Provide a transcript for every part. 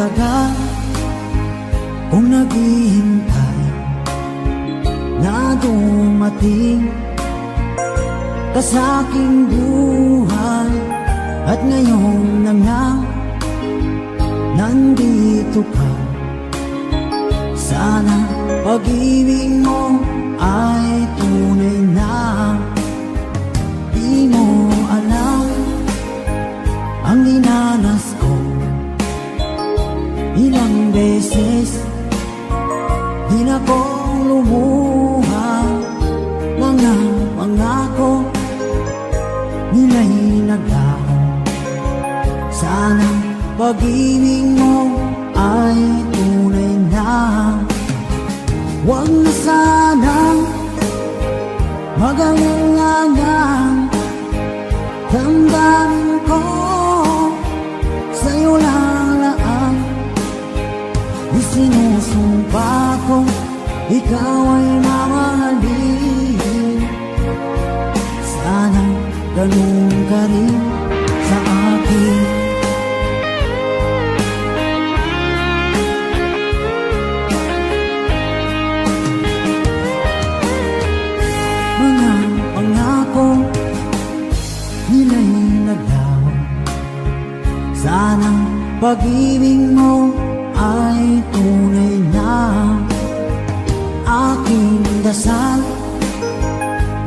tagal kung naghihintay na dumating ka sa aking buhay, at ngayon na nga nandito ka. Sana pag-ibig mo ay tunay na. Di mo alam ang dinanas ko, ilang beses di na ko lumuha. Mga pangako nila'y naglaho. Sana pag-ibig mo ay tunay na. Huwag na sanang mag-alinlangan. Damdamin ko sa'yo lalaan. Isinusumpa ko ikaw ay mamahalin. Sana ganun ka rin sa akin. Mga pangako nila'y naglaho. Sana pag-ibig mo ay tunay na. Aking dasal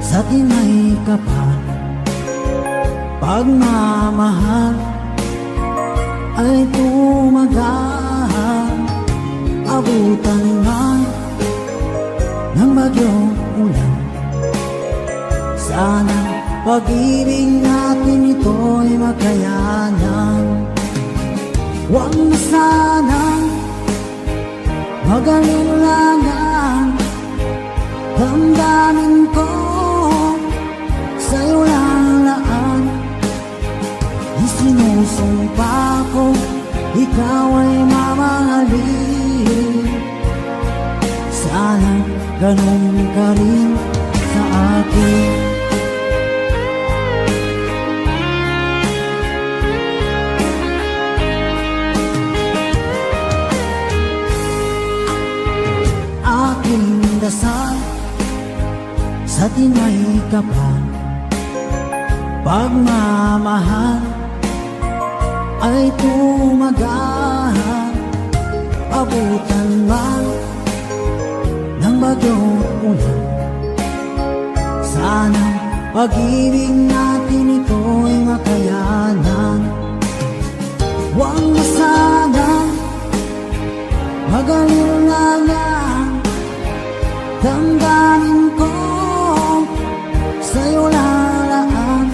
sa tinay kapal, pagmamahal ay tumagal. Abutan man ng bagyong ulan, sana pag-ibig natin ito'y makayanan. Huwag na sanang mag-alinlangan. Damdamin ko sa'yo lalaan. Isinusumpa ko ikaw ay mamahalin. Sana ganun ka rin sa akin. Aking dasal sa tinay kapal, pagmamahal ay tumagal. Abutan man ng bagyong ulan, sana pag-ibig natin ito'y makayanan. Huwag na sanang mag-alinlangan. Damdamin ko sa'yo lalaan.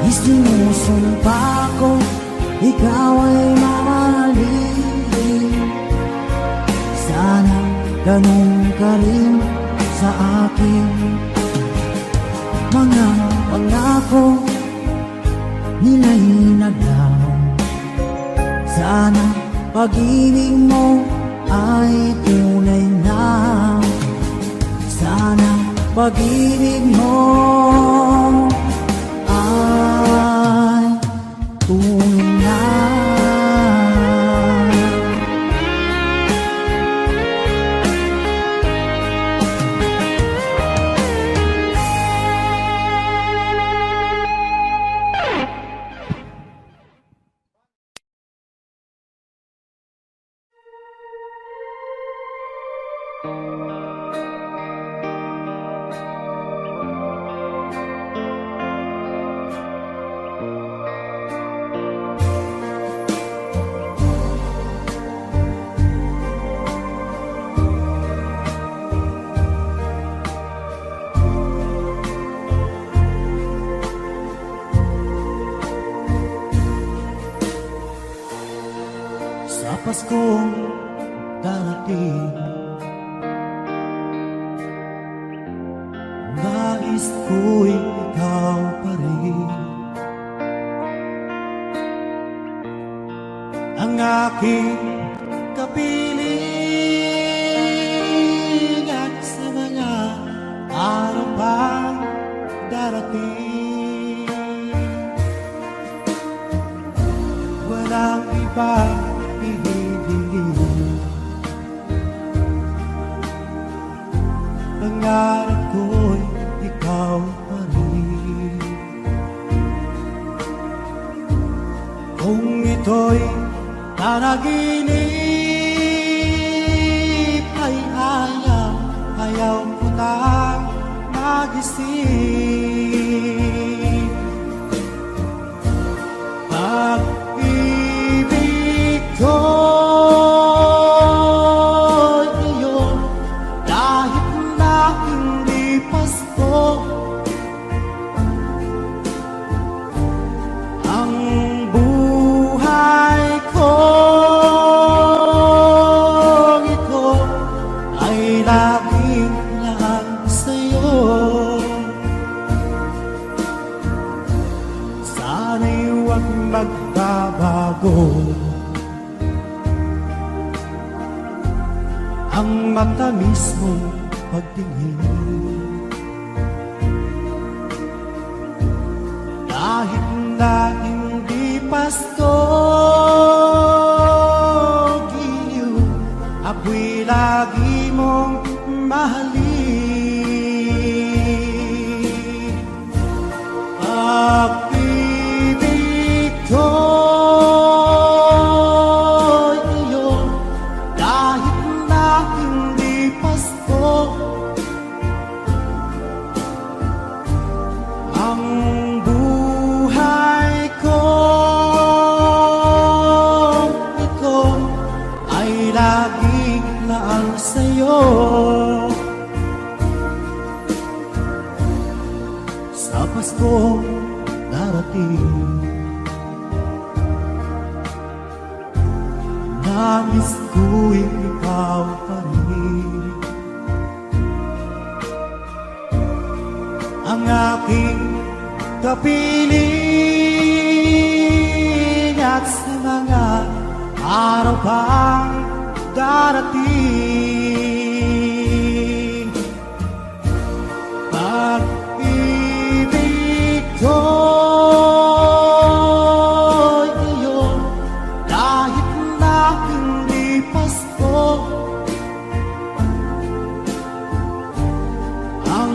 Isinusumpa ko ikaw ay mamahalin. Sana ganun ka rin sa akin. Mga pangako nila'y naglaho. Sana pag-ibig mo ay tunay na. Sana pag-ibig mo ay tunay na. Sa Paskong darating, nais ko'y ikaw pa rin ang aking kapiling. At sa mga araw pa darating, walang iba Kung ito'y panaginip ay ayaw ko na magising. Pag-ibig ko'y iyon kahit na hindi pasto. Ang buhay ko ito ay laging lang sa'yo. Sana'y huwag magbabago ang matamis mong pagtingin. Kahit na hindi pasto, giliw, ako'y lagi mong mahalin. Pag-ibig ko'y iyon kahit na hindi pasto. Ang buhay ko ito ay laging laan sa'yo. Sa Pasko darating, nais ko'y ikaw pa rin ang aking kapiling, at sa mga araw pang darating. Pag-ibig ko'y iyon kahit na hindi pasto. Ang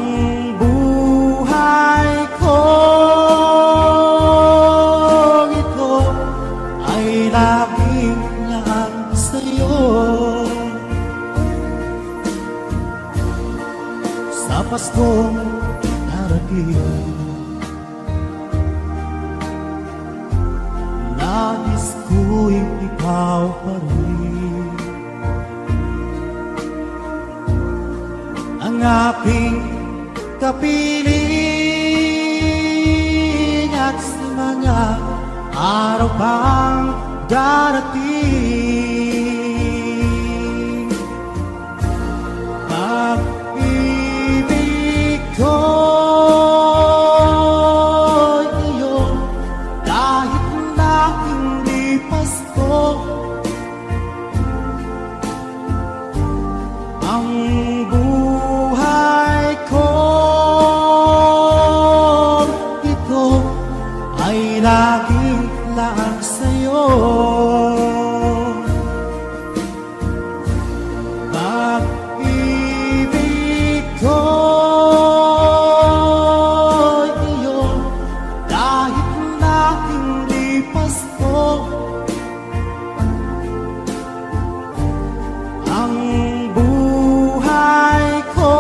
buhay ko ito ay laging lang sa'yo. Sa Paskong darating, nais ko'y ikaw pa rin ang aking kapiling, at sa mga araw pang darating. Pag-ibig ko'y iyon kahit na hindi pasto. Ang buhay ko ito ay laging laan sa'yo. Pag-ibig ko'y iyon kahit na hindi pasto. Ang buhay ko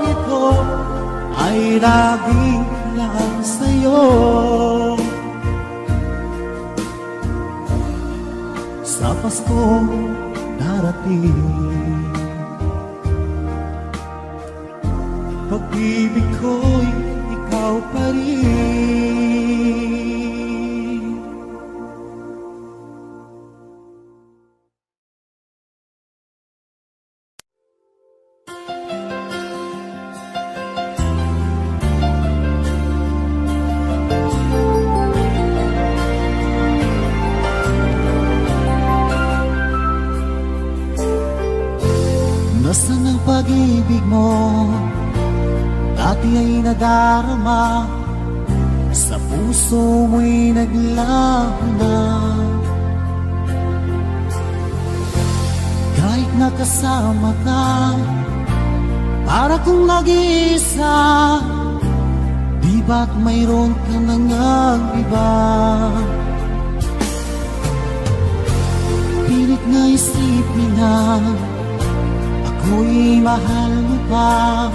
ito ay laging lang sa'yo. Sa Paskong darating, pag-ibig ko'y ikaw pa rin. Nasaan ang pag-ibig mo? Dati ay nadarama, sa puso mo'y naglaho na. Kahit nakasama ka, para kung nag-iisa, di ba't mayroon ka nang iba? Pilit na isipin na ako'y mahal mo pa,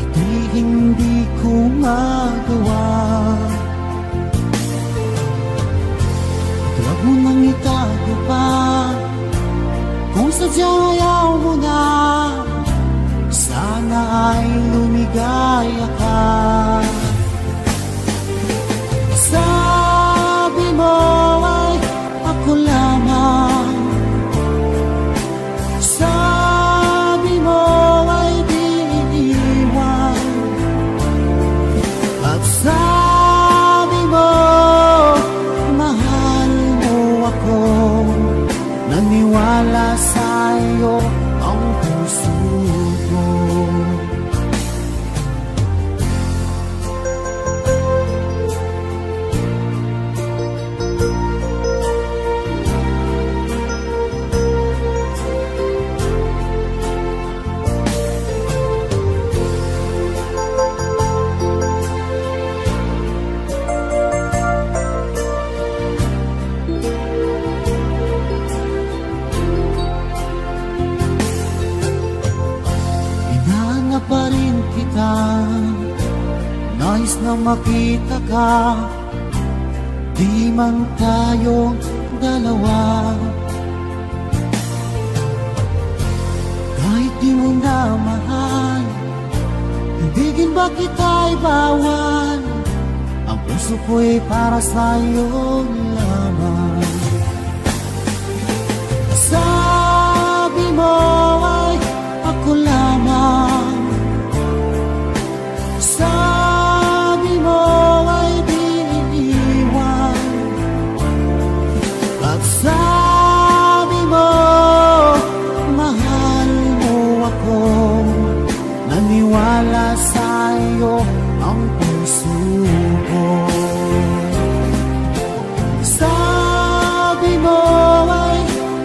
ito'y hindi ko magawa. Huwag mo nang itago pa, kung sadyang ayaw mo na, sana ay lumigaya ka. Sabi mo ay ako lamang, sabi mo ay di iniwan, at sabi mo mahal mo ako. Naniwala sa'yo ang puso ko. Pa rin kita, nais na makita ka, di man tayong dalawa. Kahit di mo na mahal, ibigin ba kita'y bawal? Ang puso ko'y para sa'yo lamang. Sabi mo ay ako lamang, sabi mo ay di iniwan, at sabi mo mahal mo ako. Naniwala sa'yo ang puso ko. Sabi mo ay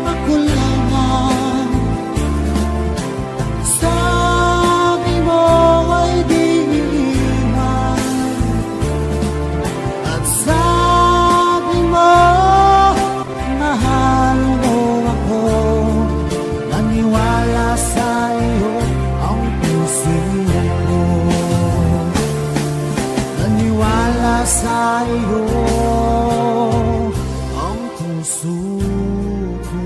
ako lamang, sabi mo ay di iniwan, at sabi mo mahal mo ako. Naniwala sa'yo ang puso ko. Naniwala sa'yo ang puso ko.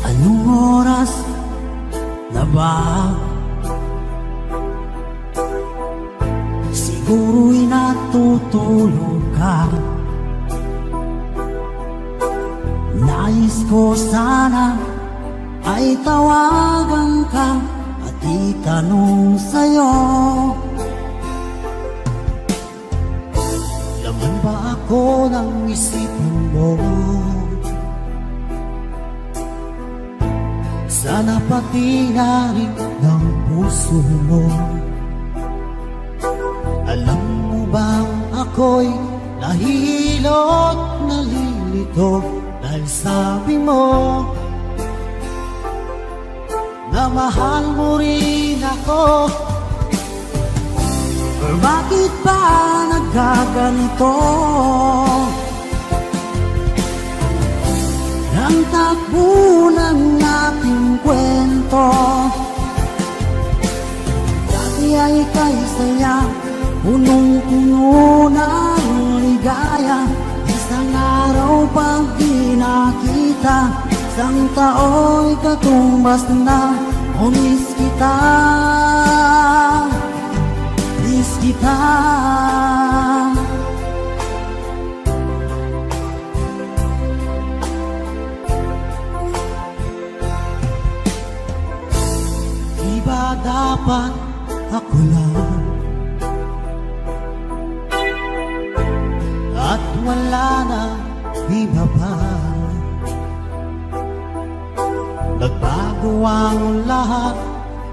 Anong oras na ba? Siguro'y natutulog ka. Nais ko sana ay tawagan ka at itanong sa'yo, laman ba ako ng isipan mo? Sana pati na rin ng puso mo. Alam mo bang ako'y nahihilot, nalilito, dahil sabi mo na mahal mo rin ako. Pero bakit ba nagkaganito? Ang takbo ng ating kwento, dati ay kay saya, punong-puno ng ligaya. Isang araw pag di nakita, isang tao'y katumbas na. O miss kita, miss kita. Di ba dapat ako lang. At wala na iba pa. Nagbago ang lahat,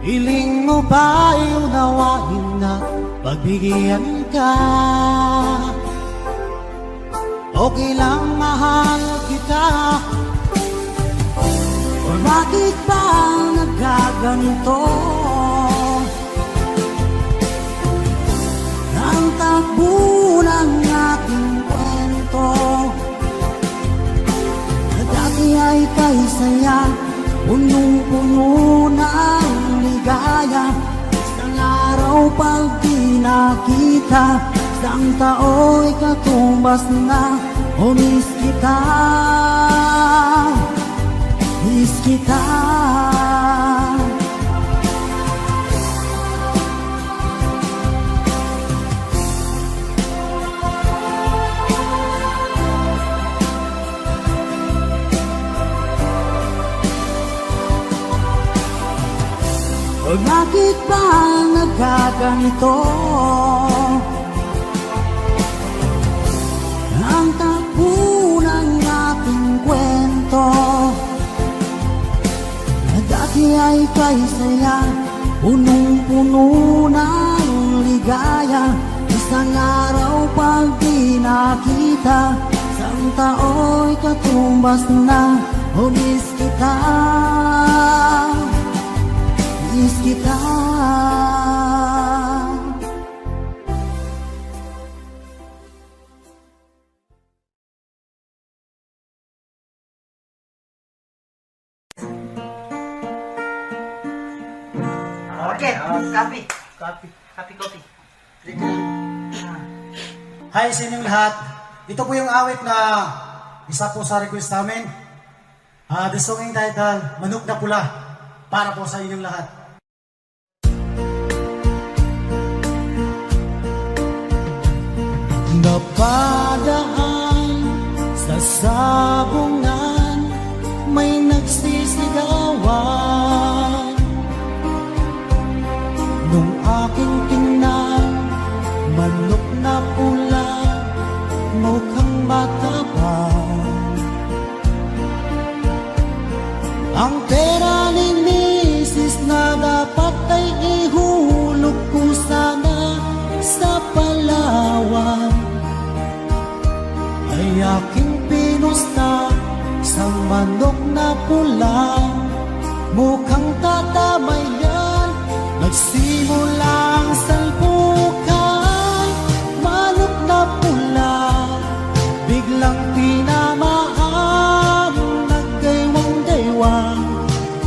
hiling mo ba'y unawain na pagbigyan ka? Okay lang mahal kita. O bakit ba nagkaganito? Ang takbo ng ating kwento na dati ay kay saya, punong-puno ng ligaya. Isang araw pag di nakita, isang tao'y katumbas na. O miss kita, miss kita. O bakit ba nagkaganito? Ang takbo ng ating kwento na dati ay kay saya, punong-puno ng ligaya. Isang araw pag di nakita, isang tao'y katumbas na. O miss kita, miss kita. Okay, copy. Copy. Hi sa inyong lahat. Ito po yung awit na isa po sa request namin. The song entitled Manok na Pula, para po sa inyong lahat. Napadaan sa sabungan, may nagsisigawan. Nung aking tingnan, manok na pula, mukhang matapang. Ang pera ni misis na dapat ay ihulog ko sana sa Palawan, ay aking pinusta sa manok na pula. Mukhang tatamay yan, nagsimula ang salpukan. Manok na pula, biglang tinamaan, naggaywang-gaywang.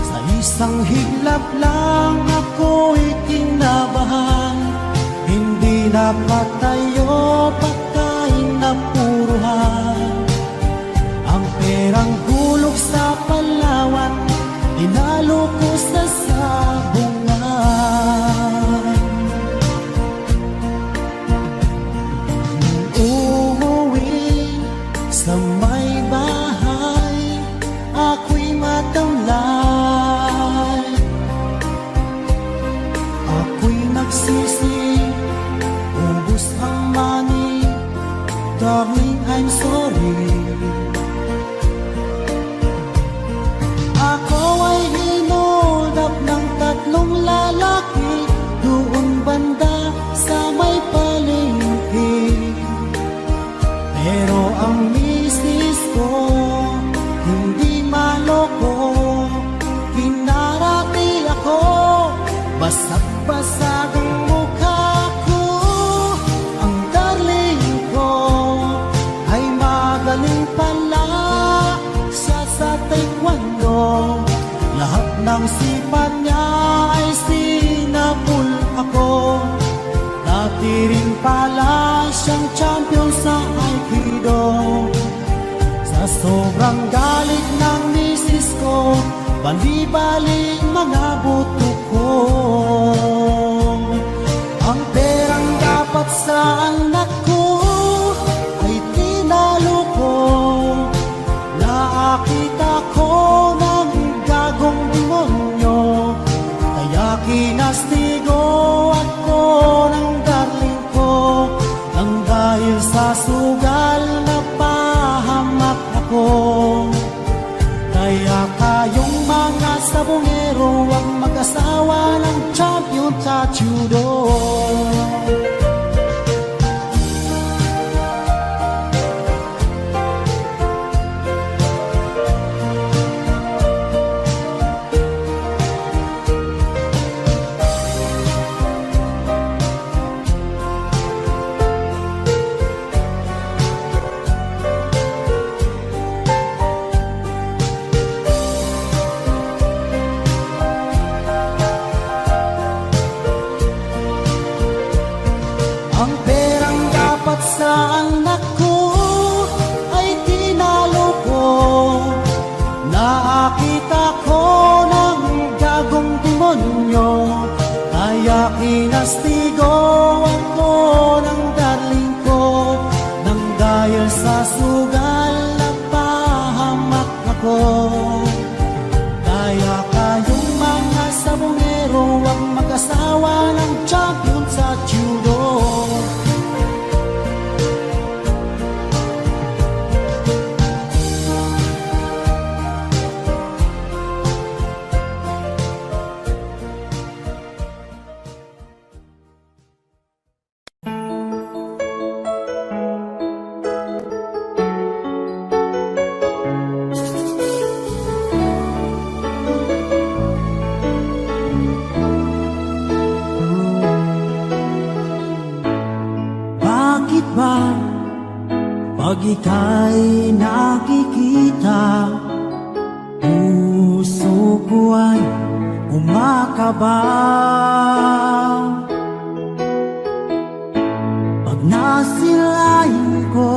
Sa isang higlap lang ako'y kinabahan. Hindi nakatayo, pagkain na puruhan. Ang perang hulog sa Palawan, dinalo ko sa sabungan. Nung umuwi sa may bahay, ako'y matamlay. Ako'y nagsisi, ubos ang money. Darling, I'm sorry. Ako ay hinold up ng tatlong lalaki doon banda sa may palengke. Pero ang misis ko hindi maloko, hinarati ako, basag-basag ang mukha ko. Ang darling ko ay magaling pala sa taekwondo. Lahat ng sipat niya ay sinapul ako. Dati rin pala siyang champion sa Aikido. Sa sobrang galit ng misis ko, bali-baling mga buto ko. Ang perang dapat sa anak ko ay tinalo ko. Nakita ko ng gagong demonyo, kaya kinastigo at Ang perang dapat sa anak ko ay tinalo ko. Nakita ko ng gagong demonyo, kaya kinastigo ako ng darling ko. Nang dahil sa sugal napahamak ako. Kaya kayong mga sabongero, huwag mag-asawa ng champion sa judo. Bakit ba pag ika'y nakikita, puso ko ay umakaba? Pag nasilayan ko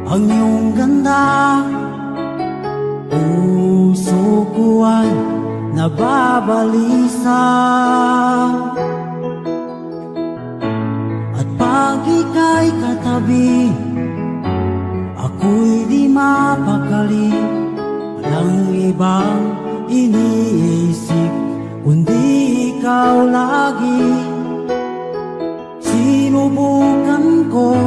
ang iyong ganda, puso ko ay nababalisa. Pag ika'y katabi, ako'y di mapakali. Walang ibang iniisip, kundi ikaw lagi. Sinubukan ko,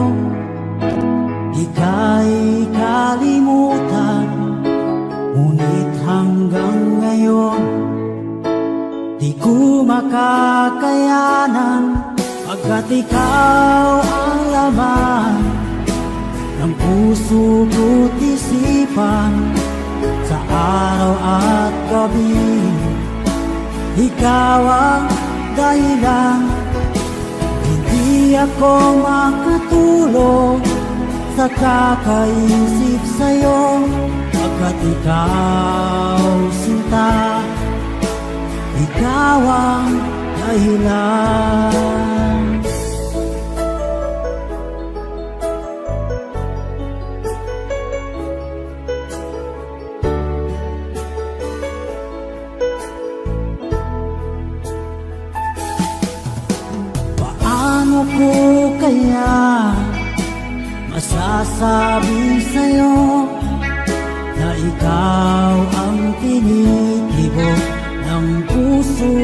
ika'y kalimutan. Ngunit hanggang ngayon, di ko makakayanan. Pagkat ikaw ang laman ng puso ko't isipan, sa araw at gabi. Ikaw ang dahilan, hindi ako makatulog sa kakaisip sa'yo. Pagkat ikaw, sinta, ikaw ang dahilan. Paano ko kaya masasabi sa'yo na ikaw ang tinitibok ng puso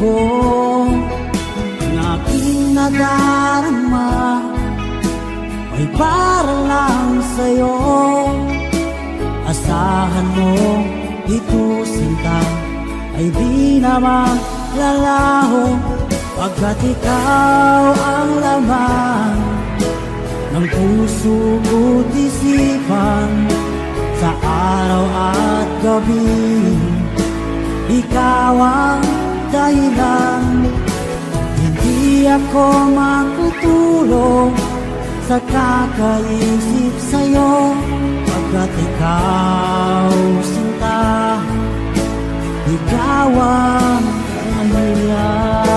ko? Ang aking nadarama ay para lang sa'yo. Asahan mo ito, sinta, ay di naman lalaho. Pagkat ikaw ang laman ng puso ko't isipan, sa araw at gabi. Ikaw ang dahilan, hindi ako makatulog sa kakaisip sa'yo. Pagkat ikaw, sinta, ikaw ang dahilan.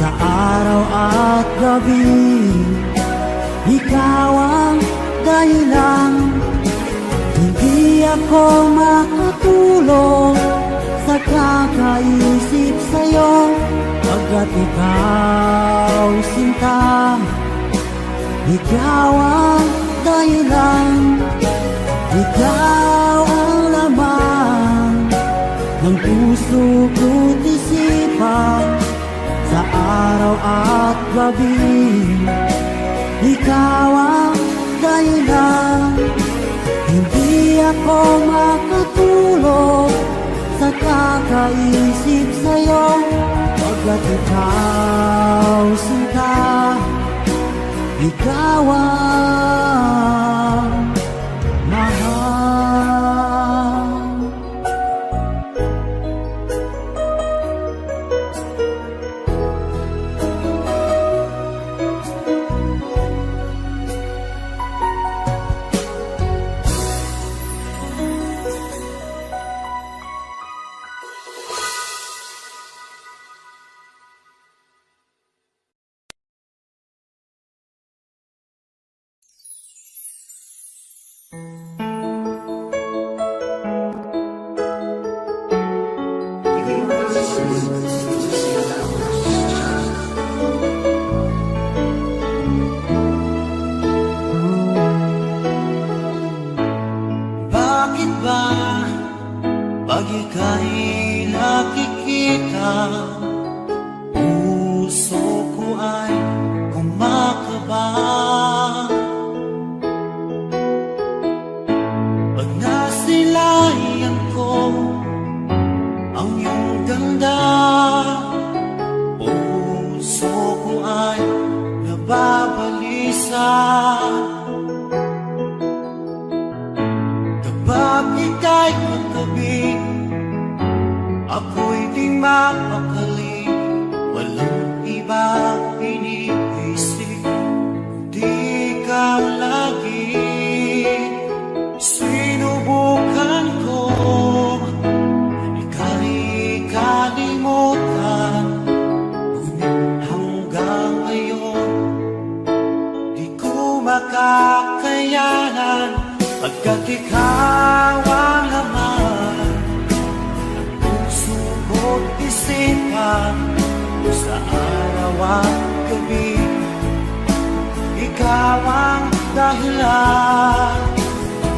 Sa araw at gabi, ikaw ang dahilan, hindi ako makatulog sa kakaisip sa'yo. Pagkat ikaw, sinta, ikaw ang dahilan, ikaw ang laman ng puso ko't isipan, sa araw at gabi. Ikaw ang dahilan, ako makatulog sa kakaisip sa'yo, pagkat ikaw sinta, ikaw ang mahal. Bakit ba pag ika'y nakikita, puso ko ay kumakaba? Pag nasilayan ko ang iyong ganda, puso ko ay nababalisa. Kapag ika'y katabi, ako'y di mapakali. Walang iba iniisip, di ka lagi. Sinubukan ko ika'y kalimutan, ngunit hanggang ngayon di ko makakayanan. Pagkat ikaw ang laman ng puso ko't isipan, sa araw at gabi, ikaw ang dahilan.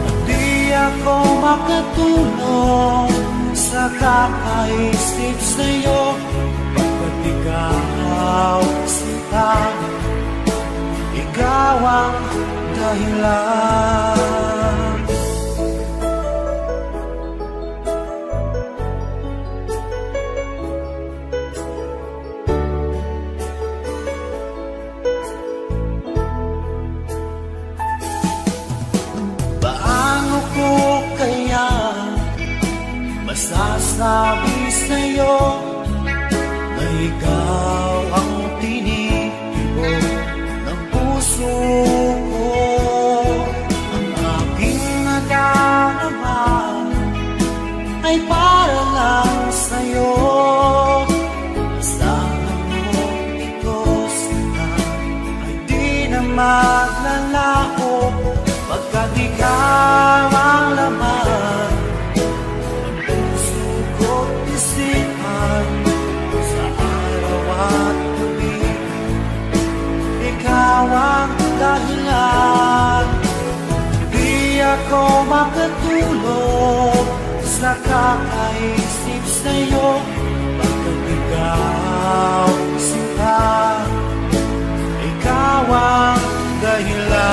At di ako makatulog sa kakaisip sa'yo, pagkat ikaw sinta, ikaw ang dahilan. Paano ko kaya masasabi sa'yo na ikaw ang tinitibok ng puso ko? Ang aking nadarama ay para lang sa'yo. Asahan mo ito sana ay di na maglalaho, pagkat ikaw ang laman ng puso ko't isipan, sa araw at gabi, ikaw ang dahilan. Di ako makatulog sa kakaisip sa'yo, pagkat ikaw sinta, ikaw ang dahilan.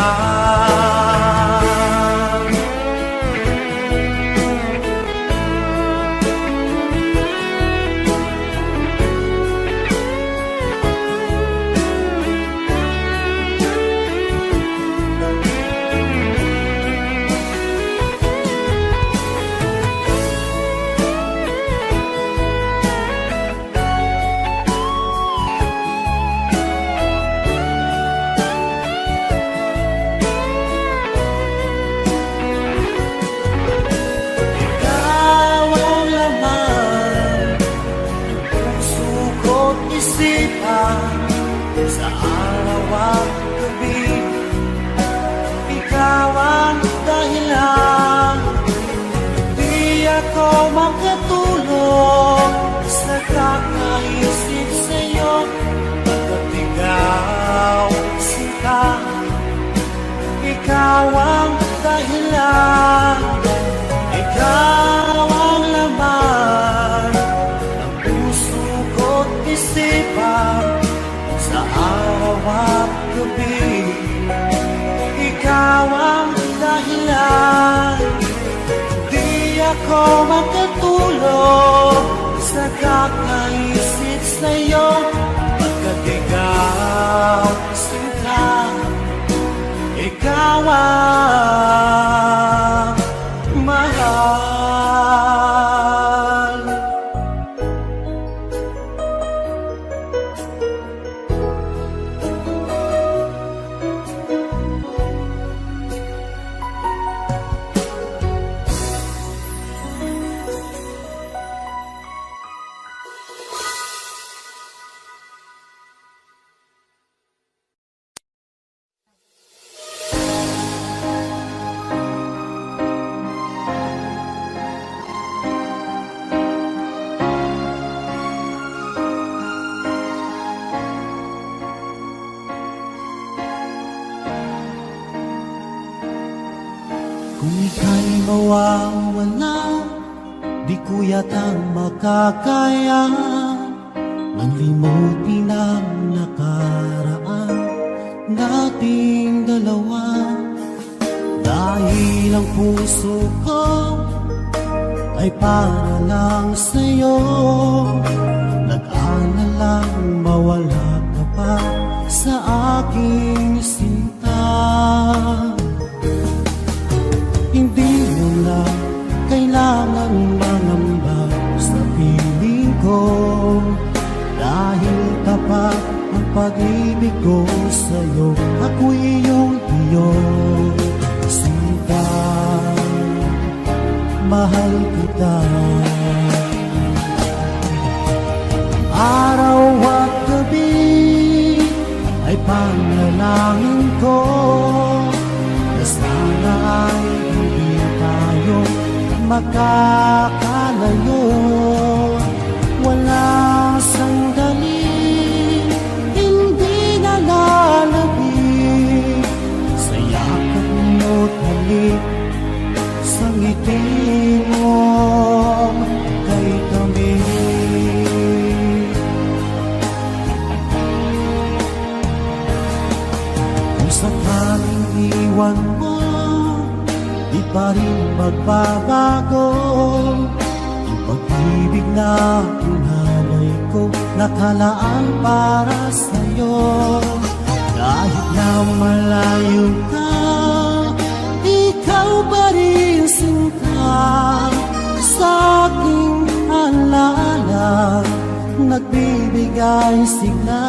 Sa araw at gabi, ikaw ang dahilan. Di ako makatulog sa kakaisip sa'yo, pagkat ikaw sinta, ikaw ang dahilan. Ikaw ang laman ng puso ko't isipan, sa araw at gabi, ikaw ang dahilan. ko makatulog sa kakaisip sa'yo, pagkat ikaw sinta, ikaw ang mahal. Kung ika'y mawawala, di ko yata makakaya nang limutin ang nakaraan nating dalawa. Dahil ang puso ko ay para lang sa'yo, nag-aalalang mawala ka pa sa aking sinta. Hindi mo na kailangan mangamba sa piling ko, dahil tapat ang pag-ibig ko sa'yo. Ako'y iyong iyong sinta, mahal kita. Araw at gabi ay panalangin ko na sana ay hindi tayo makakalayo. Walang sandali, hindi nalalabig sa yakap mo't halik, sa ngiti mo kay kami. Kung sakaling iwan mo, di pa rin magbabago ang pag-ibig na hinalay ko, nakalaan para sa'yo. Kahit na malayo ka, ikaw pa rin sinta, sa aking alaala nagbibigay sigla.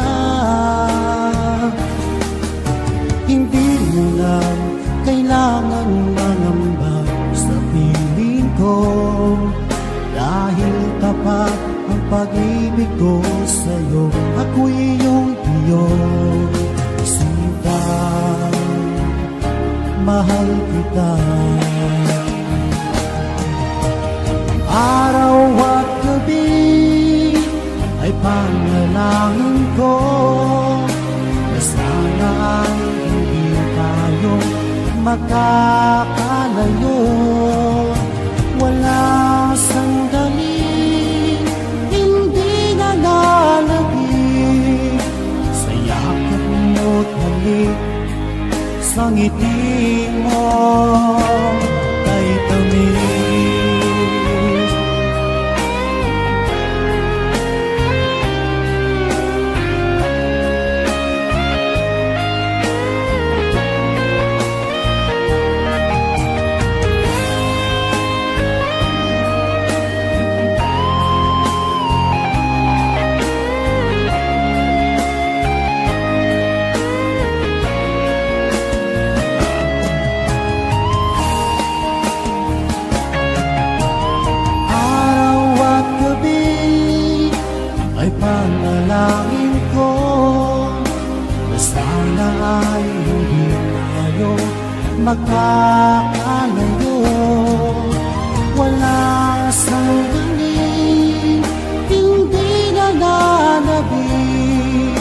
Hindi mo lang kailangan mangamba sa piling ko, dahil tapat ang pag-ibig ko sa'yo. Ako'y iyong sinta, mahal kita. Araw at gabi ay panalangin ko na sana ay hindi tayo makakalayo. Wala sandali, hindi nalalabig sa yakap mo't halik, sa ngiti mo kay tamis. Panalangin ko na sana ay hindi tayo magkakalayo. Wala sandali, hindi nalalabig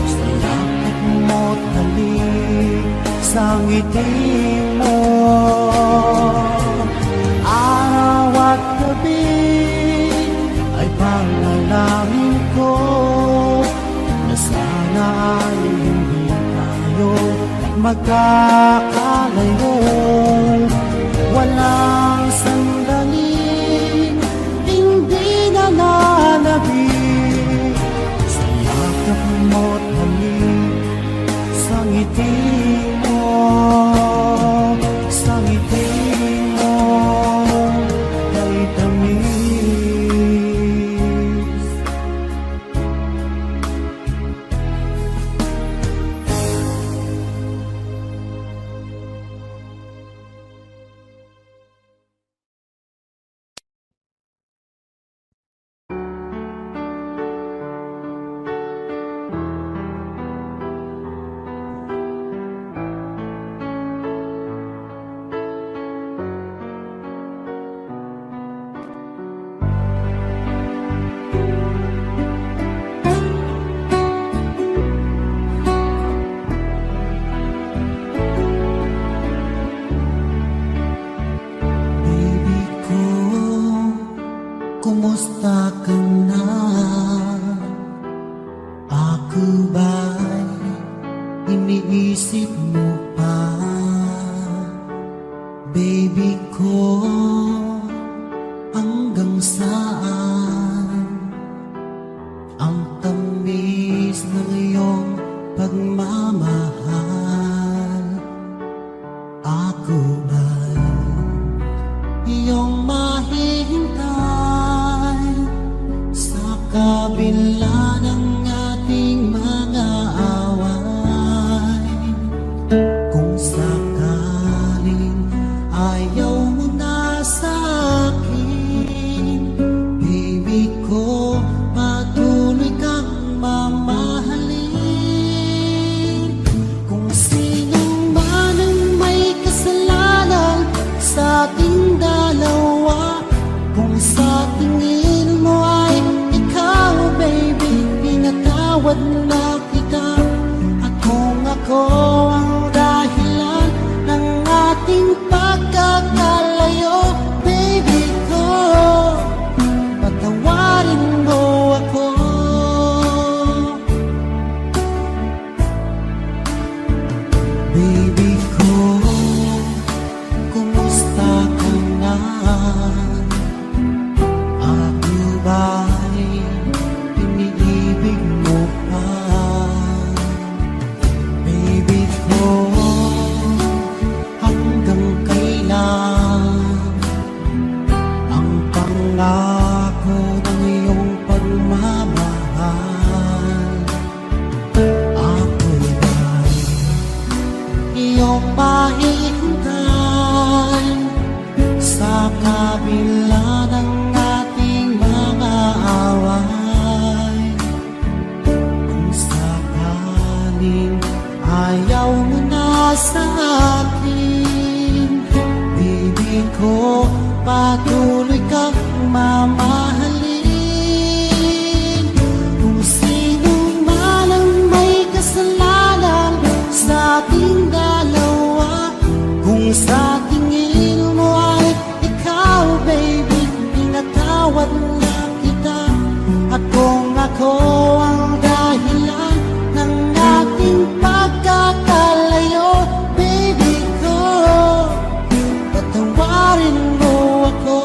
sa yakap mo't halik, sa ngiti mo. Araw at gabi ay panalangin ko na sana ay hindi tayo magkakalayo. Walang sandali, kumusta ka na? Ako ba'y iniisip mo pa? Baby ko, hanggang saan ang tamis ng iyong pagmamahal? Ako ba'y iyong mahihintay sa kabila ng ating mga away? Kung sakaling ayaw mo na sa akin, baby ko, patuloy kang mamahalin. Kung sino man ang may kasalanan sa ating dalawa, kung sa tingin mo ay ikaw, baby, pinatawad na kita. At kung ako ang dahilan ng ating pagkakalayo, baby ko, patawarin mo ako. Baby ko, kumusta ka na? Ako ba'y iniibig mo pa? Baby ko, hanggang kailan ang pangako ng iyong pagmamahal? Ako ba'y iyong mahihintay sa kabila ng ating mga away? Kung sakaling ayaw mo na sa akin, baby ko, patuloy kang mamahalin. Kung sino man ang may kasalanan sa ating dalawa, kung sa tingin mo ay ikaw, baby, pinatawad na kita. At kung ako ang dahilan ng ating pagkakalayo, baby ko, patawarin mo ako.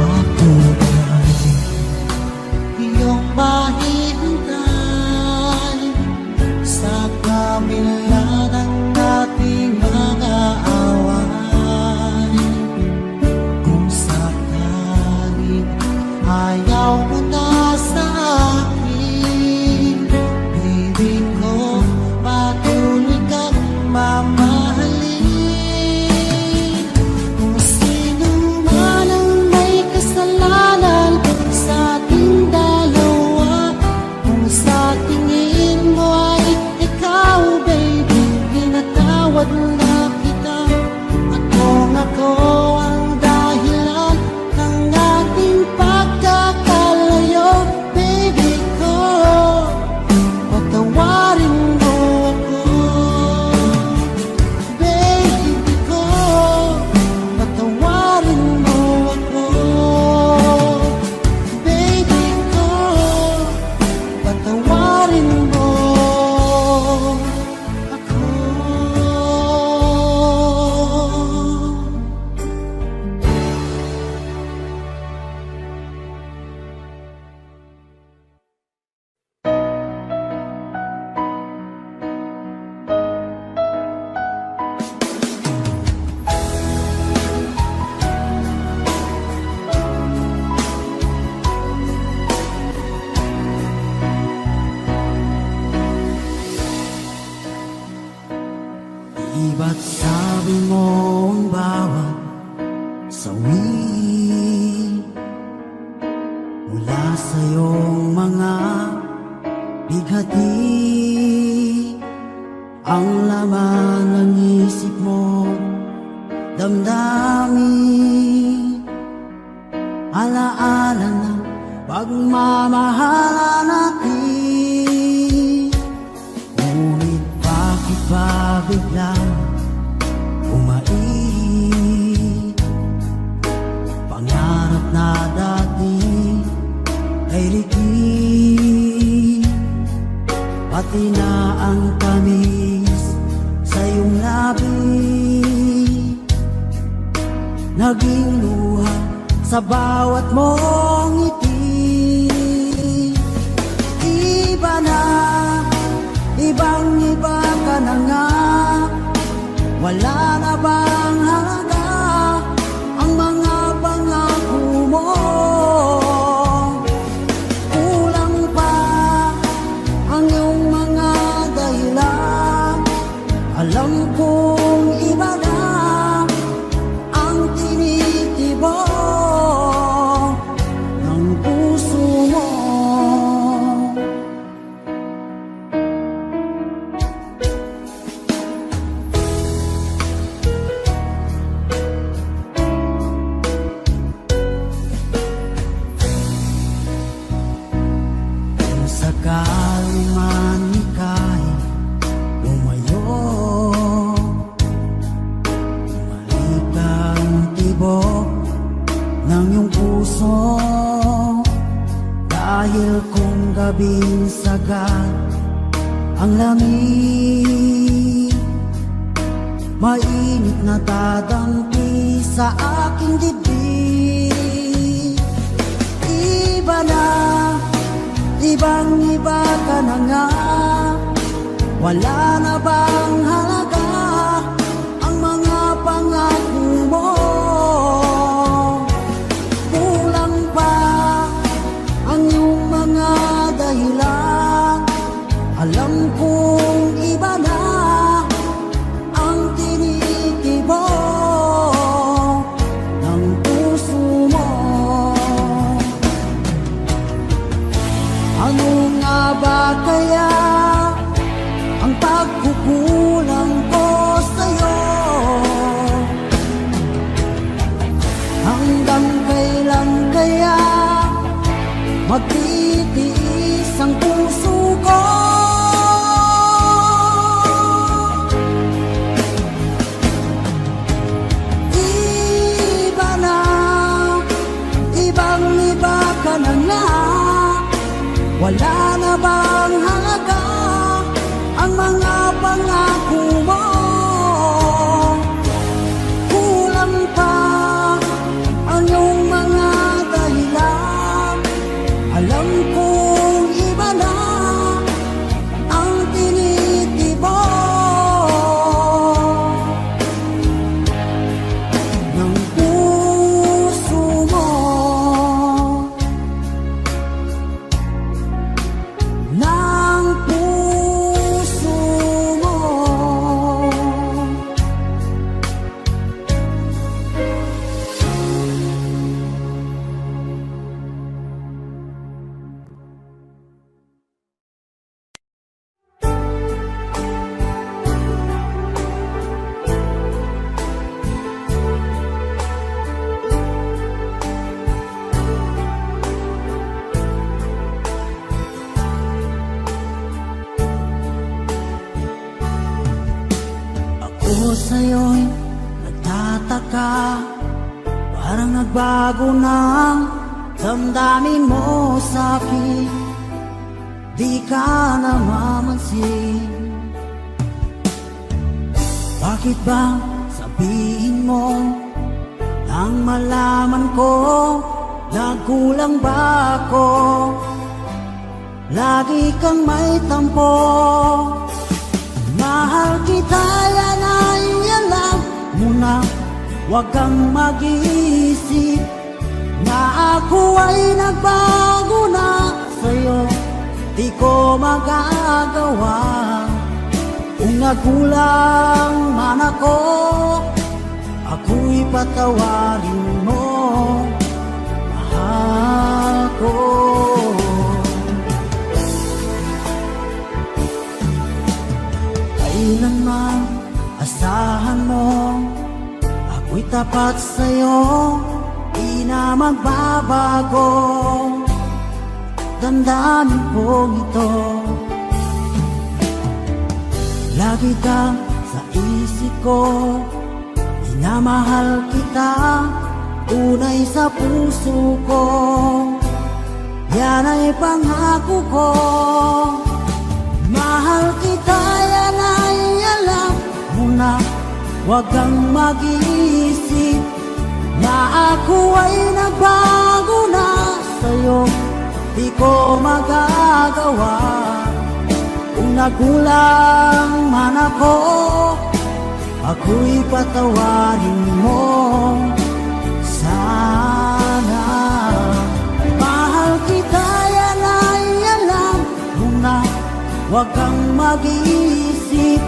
Ako ba'y iyong mahihintay sa kabila ng ating mga away? Kung sakaling ayaw mo na sa akin, baby ko, patuloy kang mamahalin. Kung sino man ang may kasalanan sa ating dalawa, kung sa tingin mo ay ikaw, baby, pinatawad na kita. At kung ako ang dahilan ng ating pagkakalayo, baby ko, patawarin mo ako. Baby ko, patawarin mo ako. Baby ko, patawarin mo ako. Di ba't sabi mo ang bawat sawi mula sa'yo ikati ang laman ng isip mo, damdamin, alaala ng pagmamahala natin. Ngunit bakit ba biglang umait? Pangarap na dati ay likid, pati na ang tamis sa iyong labi, naging luha sa bawat mong ngiti. Iba na, ibang-iba ka na nga, wala na bang halaga ang mga pangako mo? Kulang pa ang iyong mga dahilan, alam kong iba na ang tinitibok ng puso mo. Kung sakali man ika'y lumayo, bumalik ang tibok ng iyong puso. Dahil kung gabing sagad ang lamig, mainit na dadampi sa aking dibdib. Iba na, ibang-iba ka na nga, wala na bang halaga ang mga pangako mo? Kulang pa ang iyong mga dahilan, alam kong iba na ang tinitibok ng puso mo. Ano nga ba kaya ang pagkukulang ko sa'yo? Hanggang kailan kaya magtitiis ang puso ko? Iba na, ibang-iba ka na nga, wala na bang halaga ang mga pangako mo? Kulang pa ang iyong mga dahilan, alam kong iba na ang tinitibok ng puso mo. Ng puso mo. Ako sa'yo'y nagtataka, parang nagbago na ang damdamin mo sa'kin, di ka namamansin. Bakit ba sabihin mo nang malaman ko nagkulang ba ako? Lagi kang may tampo. Mahal kita, yan ay alam mo na, huwag kang mag-iisip na ako ay nagbago na sa'yo. Di ko magagawa kung nagkulang man ako, ako'y patawarin mo, mahal ko. tapat sa'yo, di na magbabago. Damdamin kong ito, lagi kang sa isip ko. Minamahal kita, tunay sa puso ko. Yan ay pangako ko. Mahal kita, yan ay alam mo na. Huwag kang mag-iisip na ako ay nagbago na sa'yo. Di ko magagawa kung nagkulang man ako. Ako'y patawarin mo sana. Mahal kita, yan ay alam mo na. Huwag kang mag-iisip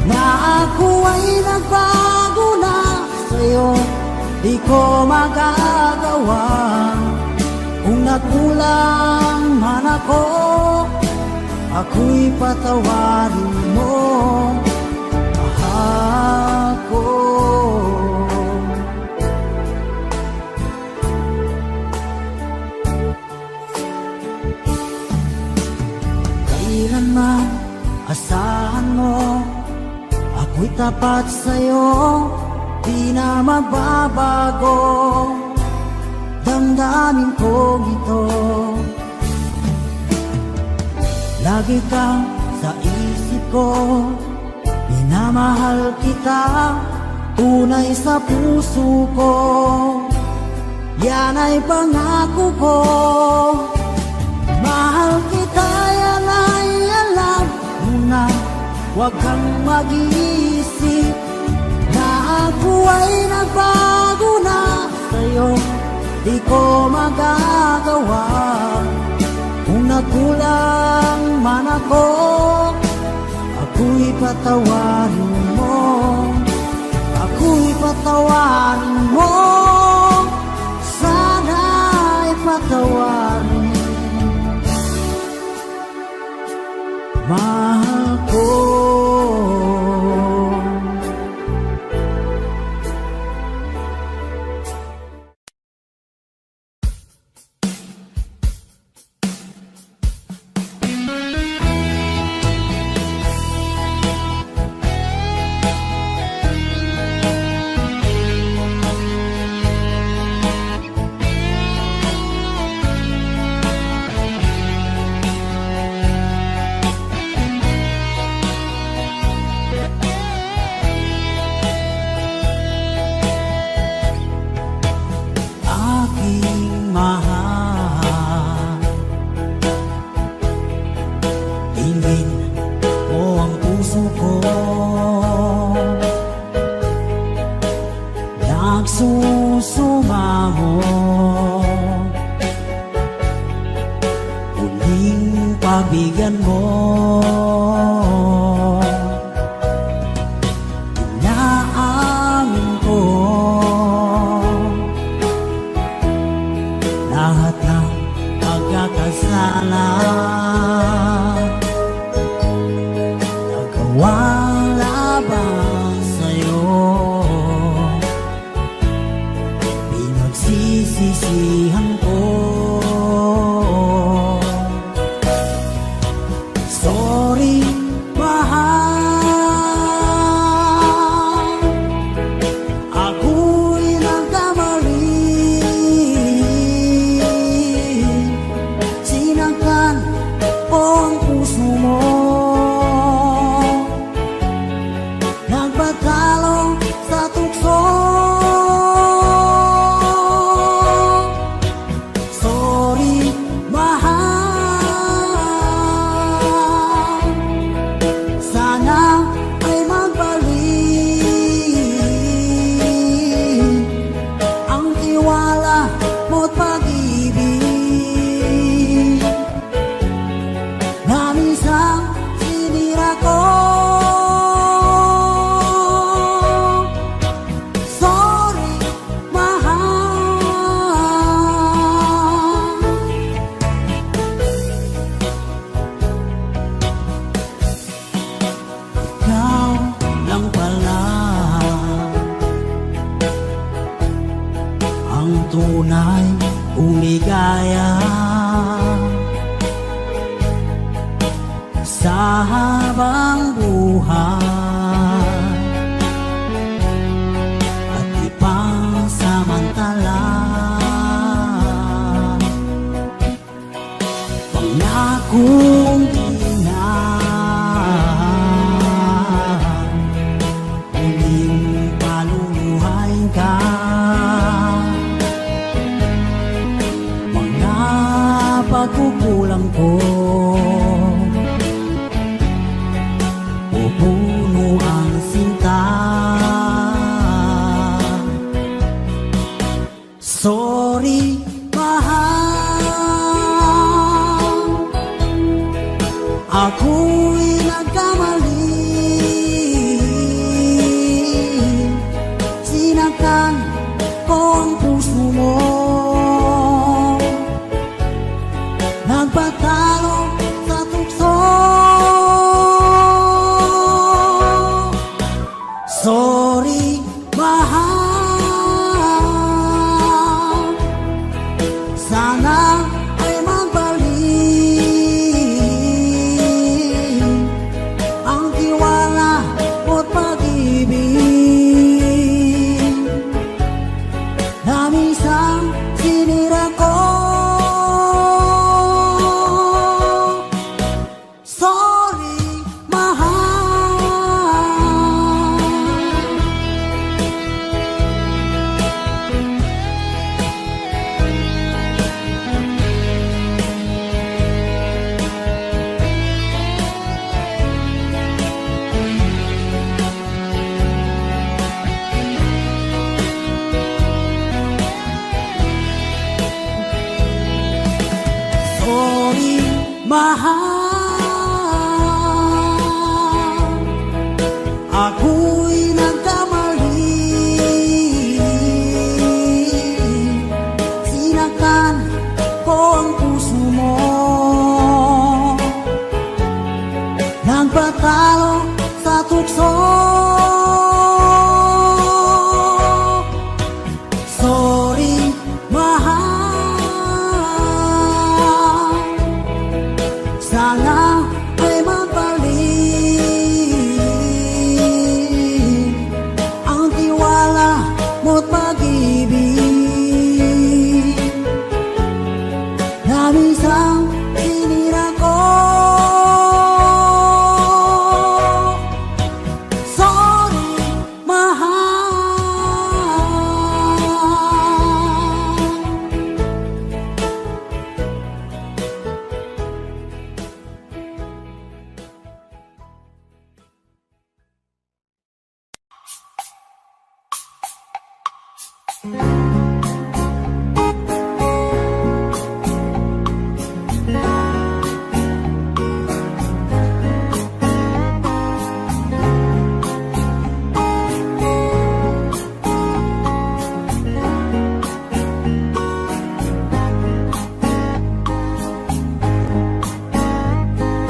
na ako ay nagbago na sa'yo. Di ko magagawa kung nagkulang man ako. Ako'y patawarin mo, mahal ko. Kailanman asahan mo, ako'y tapat sa'yo, di na magbabago. Damdamin kong ito, lagi kang sa isip ko. Minamahal kita, tunay sa puso ko. Yan ay pangako ko. Mahal kita, yan ay alam mo na. Huwag kang mag-iisip na ako ay nagbago na sa'yo. Di ko magagawa kung nagkulang man ako. Ako'y patawarin mo, ako'y patawarin mo. Sana'y patawarin, mahal ko. Nagsusumamo, huling pagbigyan mo. Inaamin ko lahat ng pagkakasala, nagawang laban sa'yo. Sisisihan ko. Sorry, mahal, ako'y nagkamali. Sinaktan ko ang puso mo, nagpatalo sa tukso. ang tunay kong ligaya. Sa habang buhay at ipangsamantala, pangakong di na muling paluluhain ka. Mga pagkukulang ko puno ang sinta. Sorry, mahal, ako'y nagkamali. Sinaktan ko ang puso mo, nagpatalo sa tukso. Sorry, mahal, sana ay magbalik ang tiwala mo't pag-ibig na minsan sinira ko. Sorry, mahal. Sorry, mahal, ako'y nagkamali. Sinaktan ko ang puso mo, nagpatalo sa tukso. Sorry, mahal, sana ay magbalik ang tiwala mo't pag-ibig na minsan sinira ko. Sorry, mahal.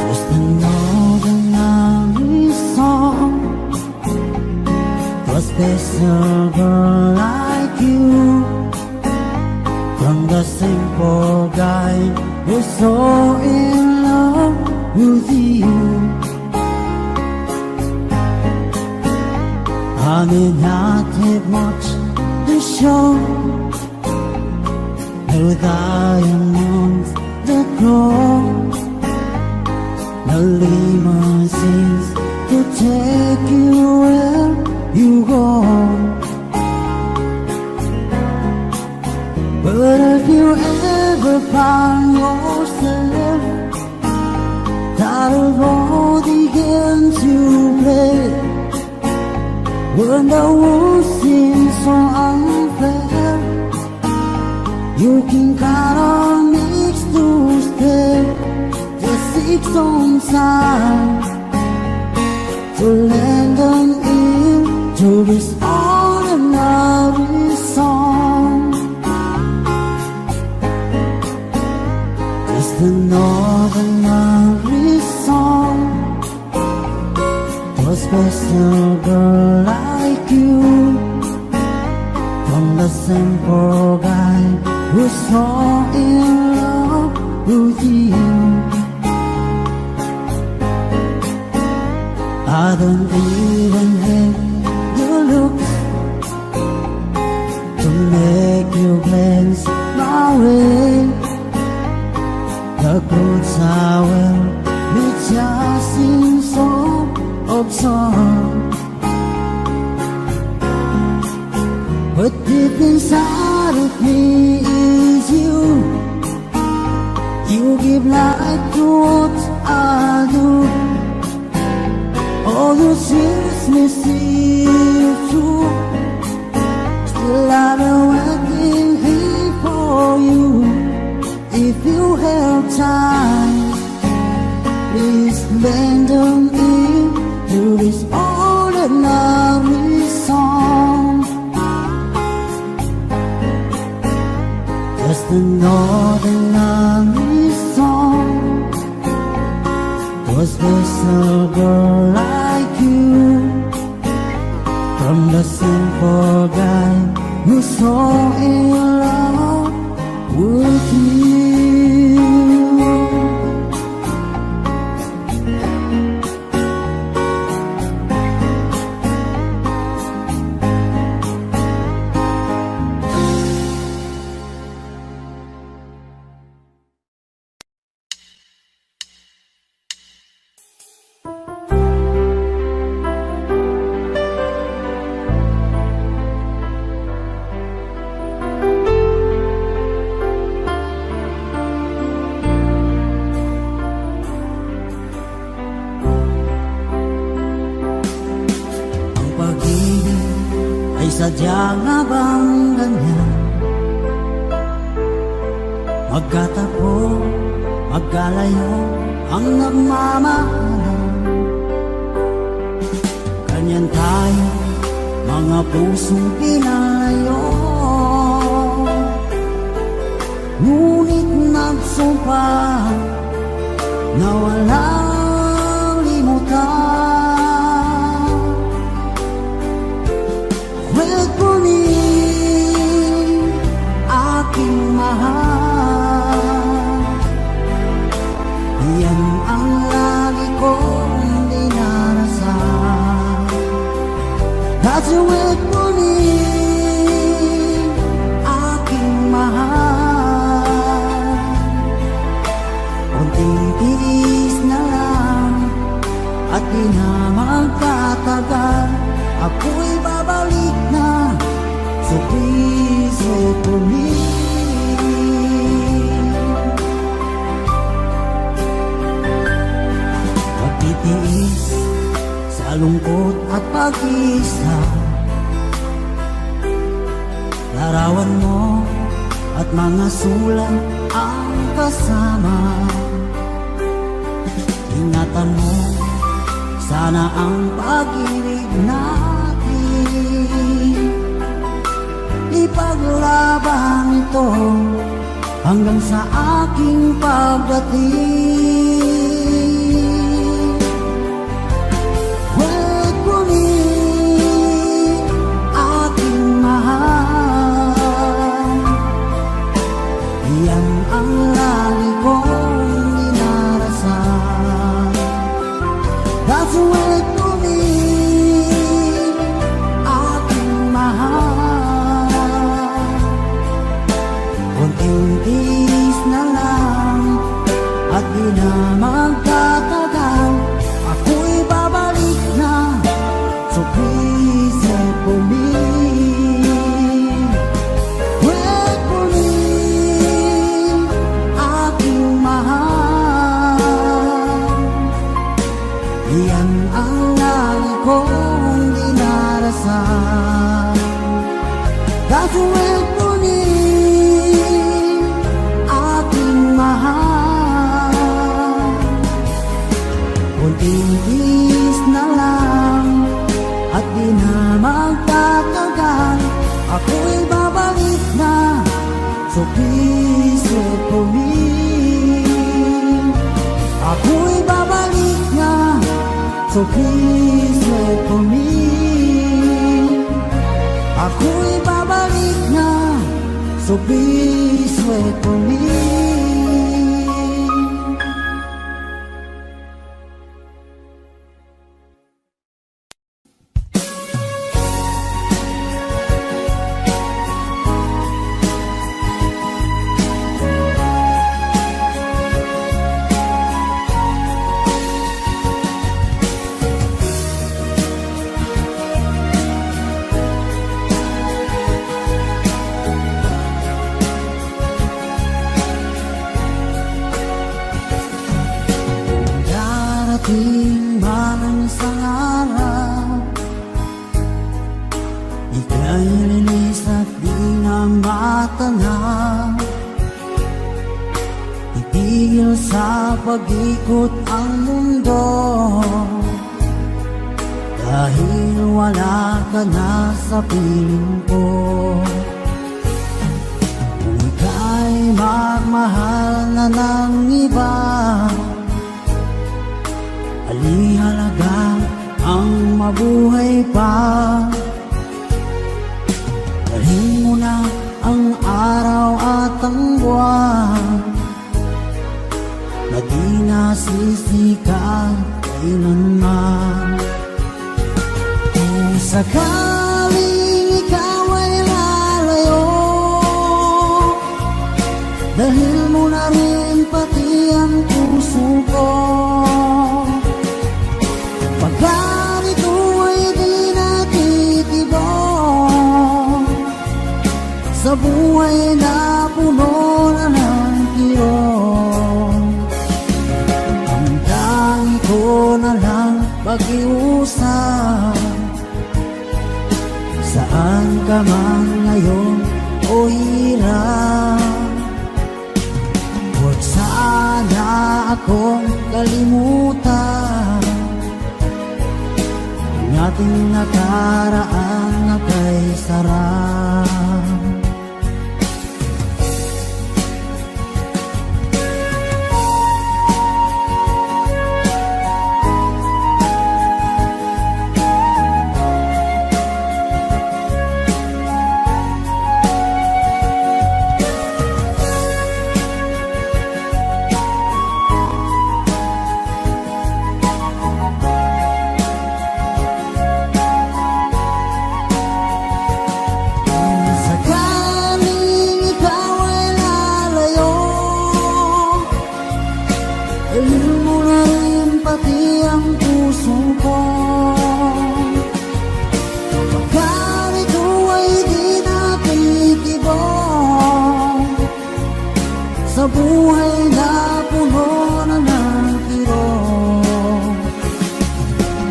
Just another lovely song for a special girl like you, from the simple guy who's so in love with you. I may not have much to show, no diamonds that glow, no limousines to take you where you go. But if you ever find yourself tired of all the games you play, when the world seems so unfair, you can count on me to stay. Just 6 on time to lend an ear to this ordinary song. Just another ordinary song for a special girl like you, from the simple guy who's so in love with you. I don't even have your looks to make you glance my way. The good sour, we just seem so absurd. But deep inside of me is you. You give life to what I do. All your sins may see through. Still I've been waiting here for you. If you have time, please lend an ear to this ordinary song. Just an ordinary song. Was there a girl like you? From the simple guy who's so in love with you. Sadya nga bang ganyan? Magkatapo, magkalayo ang nagmamahalan. Ganyan tayo, mga pusong pinalayo. Ngunit nagsumpa na walang limutan. Wait for me, aking mahal. Yan ang lagi kong dinarasan. That's you wait for me, aking mahal. Kunting tiis na lang at di na magtatagal. Ako'y babalik na, so please wait for me. Pagtitiis sa lungkot at pag-isa, larawan mo at mga sulat ang kasama. Ingatan mo, sana ang pag-ibig natin ipaglaban ito hanggang sa aking pagdating. Wait for me, aking mahal. Yan ang lagi kong dinarasan. That's the way to me, aking mahal. Kunting tiis na lang at di na magtatagal. Ako'y babalik na, so please wait for me. Wait for me, aking mahal. Yan ang lagi kong dinarasan. That's the way to me, aking mahal. Kunting tiis na lang at di na magtatagal. Ako'y babalik na, so please wait for me. Ako'y babalik na, so please wait for me. Ako'y babalik so please wait for me. Darating man ang isang araw, ika'y linis at di na matanaw. Itigil sa pag-ikot ang mundo, dahil wala ka na sa piling ko. Kung ika'y magmahal na ng iba, alihalaga ang mabuhay pa. Dalhin mo na ang araw at ang buwan, na di nasisikat kailanman. Kung sakaling ikaw ay lalayo, dahil mo na rin pati ang puso ko. Pagkarito ay di natitibok sa buhay na puno na ng kirot. Ang tangi ko na lang pag-iusap, saan ka man ngayon o hirap. Huwag sana akong kalimutan ang ating nakaraan na kay sarap. Dalhin mo na rin pati ang puso ko. Pagkarito ay di natitibok sa buhay na puno na ng kirot.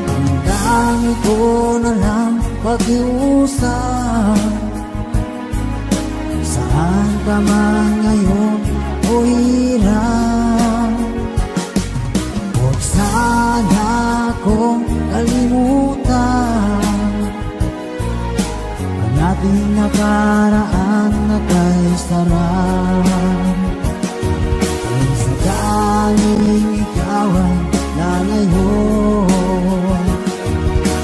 Ang dami ko na lang pag-iusap, saan ka man ngayon o hirap. Huwag sana akong kalimutan ang ating nakaraan na kay sarap. Kung sakaling ikaw ay lalayo,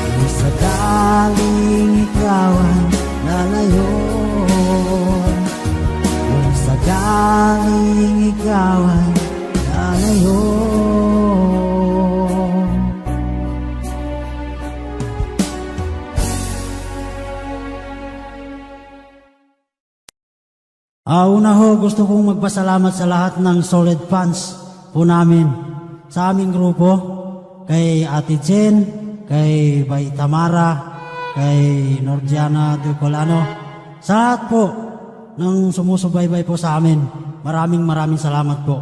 kung sakaling ikaw ay lalayo, kung sakaling ikaw ay lalayo. Una ho, gusto kong magpasalamat sa lahat ng solid fans po namin sa aming grupo, kay Ate Jen, kay Bay Tamara, kay Nordiana Ducolano, sa lahat po ng sumusubaybay po sa amin. Maraming salamat po.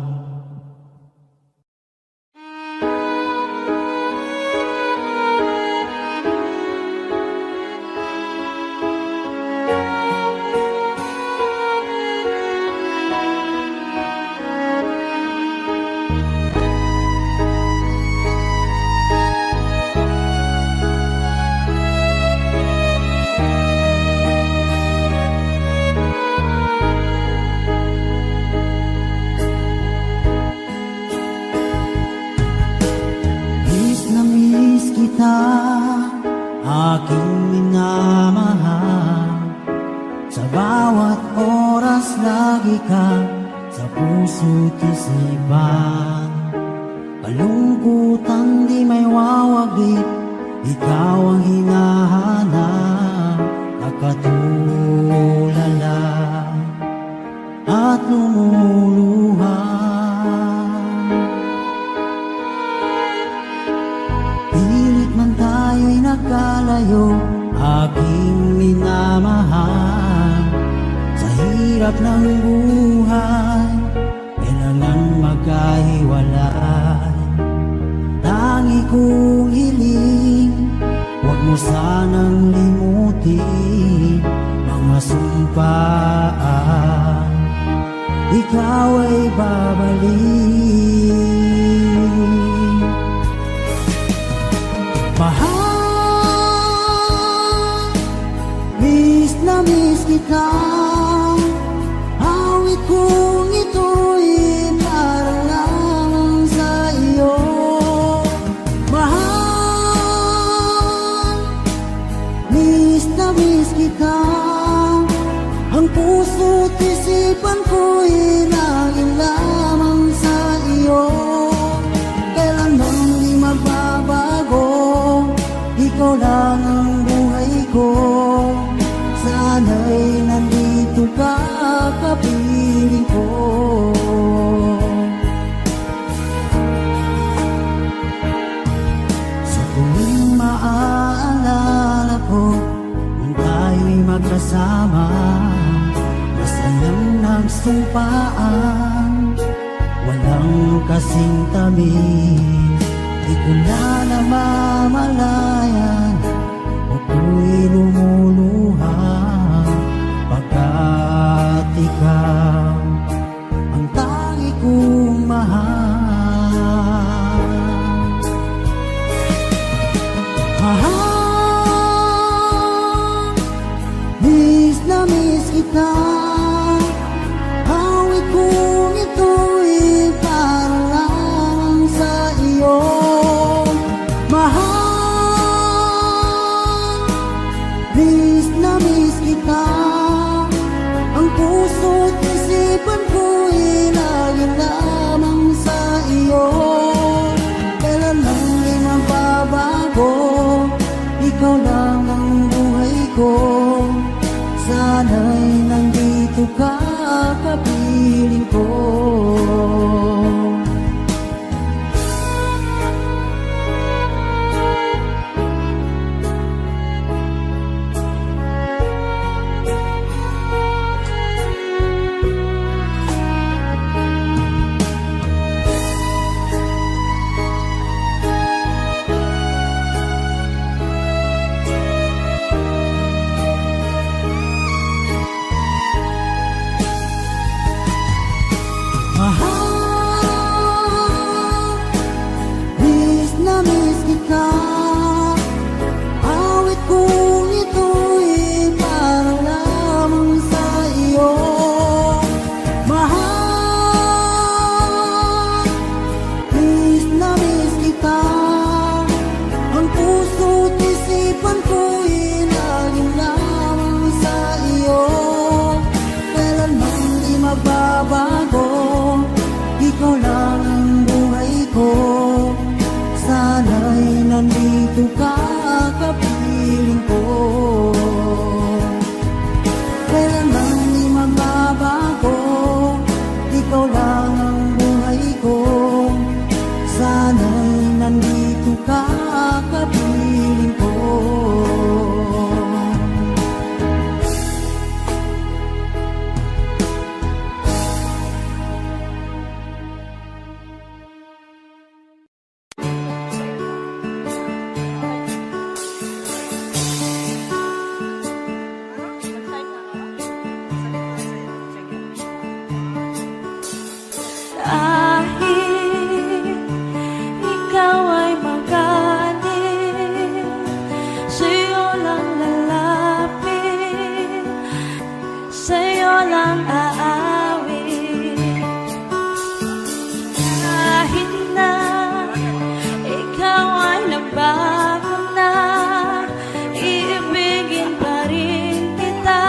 bawat oras lagi ka sa puso't isipan. Kalungkutan di may wawaglit, ikaw ang hinahanap. Nakatulala at lumuluha. Pilit man tayo'y nagkalayo, aking minamahal. Sa hirap ng buhay, kailangan magkahiwalay. Tangi kong hiling, huwag mo sanang limutin mga sumpaan, ikaw ay babalik. Mahal, miss na miss kita. Awit kong ito'y para lamang sa iyo. Mahal, miss na miss kita. Ang puso't isipan ko'y laging lamang sa iyo. Kailanman di magbabago, ikaw lang ang buhay ko. Sana'y nandito ka, kapiling ko. Sa tuwing maaalala ko nung tayo'y magkasama, masayang nagsumpaan, walang kasing tamis. Di ko na namamalayan, ako'y lumuluha pagkat ikaw ang tangi kong mahal. Mahal, miss na miss kita. Awit kong ito'y para lamang sa iyo. Mahal, miss na miss kita. Ang puso't isipan ko'y laging lamang sa iyo. Kailanman di magbabago, ikaw lang ang buhay ko. Sana'y nandito ka, kapiling ko. Mahal, miss na miss kita. Awit kong ito'y para lamang sa iyo. Mahal, miss na miss kita. Ang puso't isipan ko'y laging lamang sa iyo. Kailanman di magbabago, ikaw lang ang buhay ko. Sana'y nandito ka, kapiling ko. Kailanman di magbabago, ikaw lang ang buhay ko. Sana'y nandito ka, kapiling ko. Kahit ikaw ay magaling, sa'yo lang lalapit, sa'yo lang aawit. Kahit na ikaw ay nabago na, iibigin pa rin kita.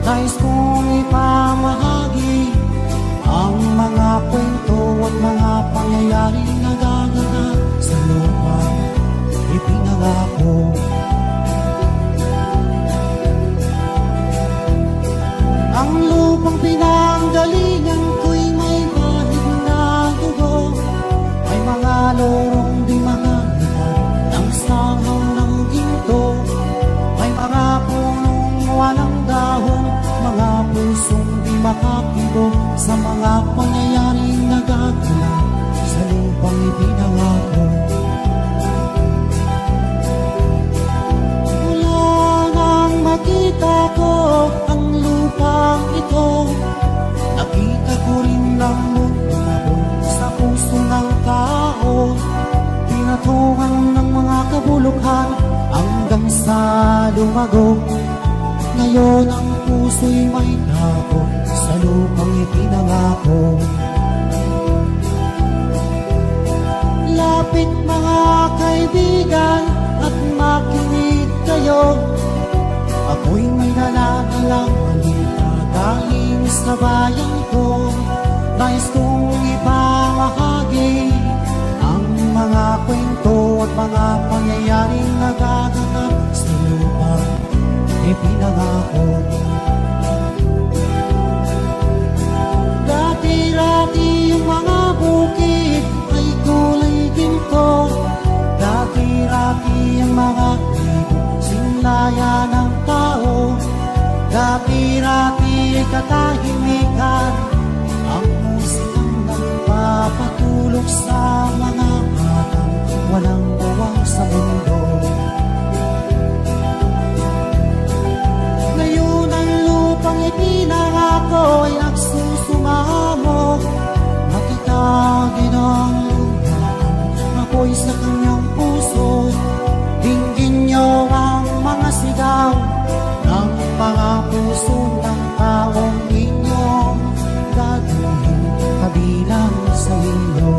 Nais kong ipamahagi ang mga kwento at mga pangyayaring nagaganap sa lupa ipinangako. Ang lupang pinanggalingan ko'y may bahid na dugo, may mga lorong di makalitan ng sangaw ng ginto, may mga punong walang dahon, mga pusong di makakibo sa mga pangyayaring nagaganap sa lupang ipinangako. Mula nang makita ko ang lupang ito, nakita ko rin ang mundo sa puso ng tao, pinatungan ng mga kabulukan hanggang sa lumago. Ngayon ang puso'y may tago sa lupang ipinangako. Lapit mga kaibigan at makinig kayo, ako'y may daladalang balita galing sa bayan ko. Nais kong ipamahagi ang mga kwento at mga pangyayaring nagaganap sa lupang ipinangako. Dati-rati yung mga bukid ay kulay ginto, dati-rati ang mga libo sinlaya ng tao, dati-rati katahimikan ang musikang nagpapatulog sa mga batang walang bawang sa mundo. Ngayon ang lupang ipinangako ay nagsusumamo, makitagin ang lupa, ako'y sa kanyang puso. Dinggin niyo ang mga sigaw ng mga puso ng taong inyong gagawin kabilang sa inyo.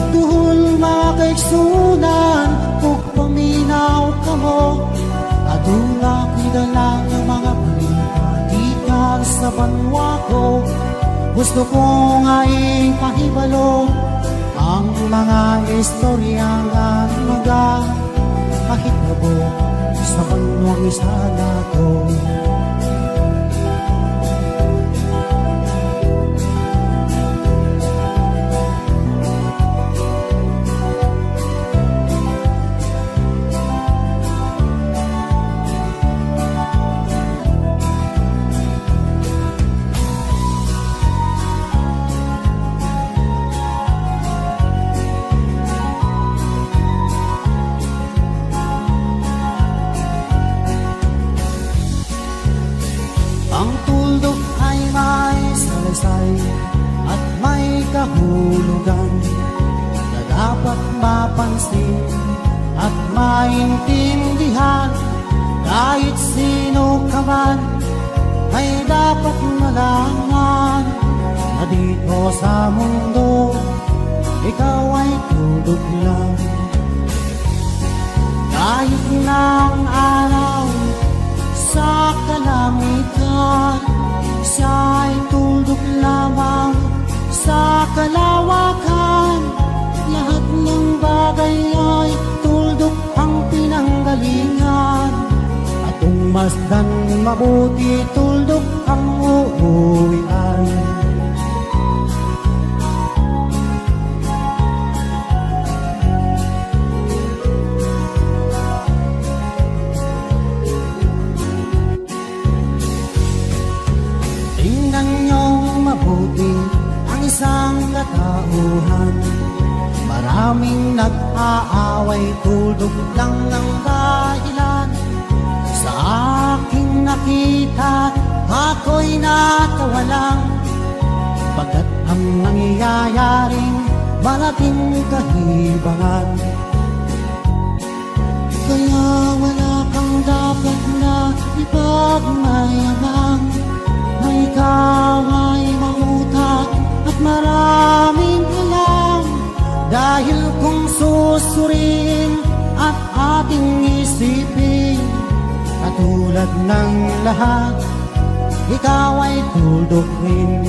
Duhol mga kaigsunan, kung paminaw ka mo, adula ko'y dala ng mga balita sa banwa ko. Gusto ko nga ipahibalo ang mga istoryang mga kahit nabo sa banwang isa na to. Ang tuldok ay may salaysay at may kahulugan na dapat mapansin at maintindihan. Kahit sino ka man ay dapat malaman na dito sa mundo ikaw ay tuldok lang. Kahit ng araw sa kalamitan, siya ay tuldok lamang sa kalawakan. Lahat ng bagay ay tuldok ang pinanggalingan, at kung masdan mabuti tuldok ang uuwian. Mabuti ang isang katauhan, maraming nag-aaway, tuldok lang ng dahilan. Sa aking nakita, ako'y natawa lang, pagkat ang nangyayaring malaking kahibangan. Kaya wala kang dapat na ipagmayabang, na ikaw ay mautak at maraming alam. Dahil kung susuriin at ating isipin, Katulad ng lahat, ikaw ay tuldok rin.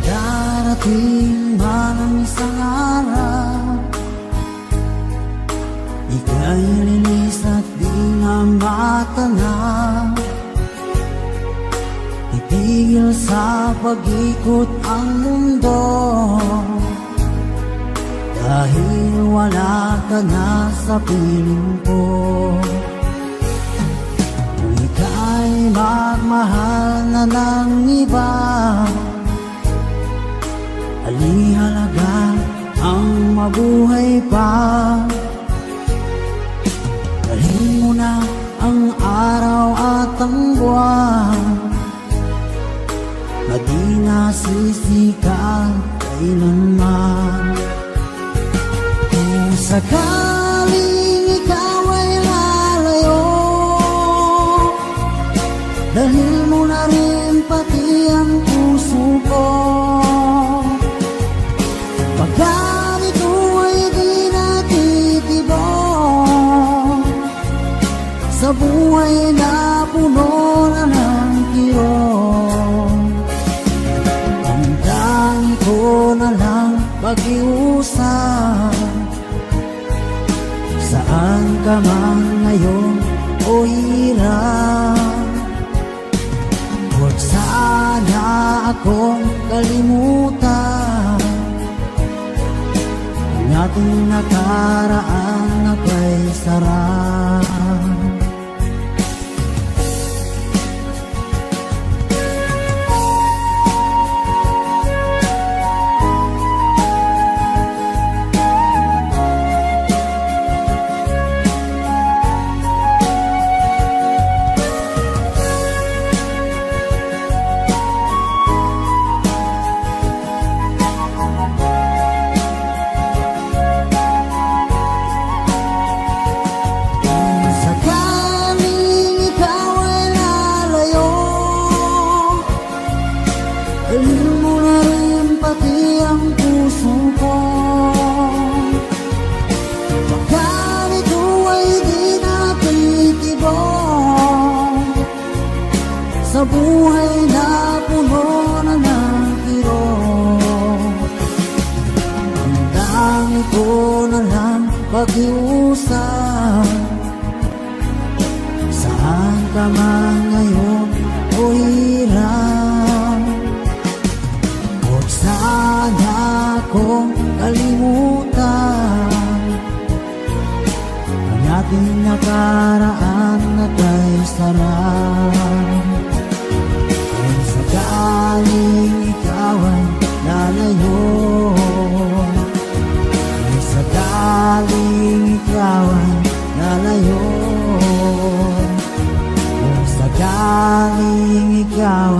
Darating man ang isang araw, ika'y lilis at di na matanaw. Itigil sa pag-ikot ang mundo, dahil wala ka na sa piling ko. Kung ika'y magmahal na ng iba, alihalaga ang mabuhay pa. Dalhin mo na ang araw at ang buwan, sa buhay na puno na ng kirong. Ang tangi ko na lang pag-iusap, saan ka man ngayon o hirap. Huwag sana akong kalimutan, ang ating nakaraan na kay sarap. Sakaling ikaw ay lalayo, dalhin mo na rin pati ang puso ko. Baka ito ay di natitibok sa buhay na puno na ng kirong. Ang dami ko na lang pag-iusap, saan ka man ngayon o hirap. Huwag sana akong kalimutan, ang ating nakaraan na kay sarap. Kung sakaling ikaw ay lalayo, kung sakaling ikaw ay lalayo, kung sakaling ikaw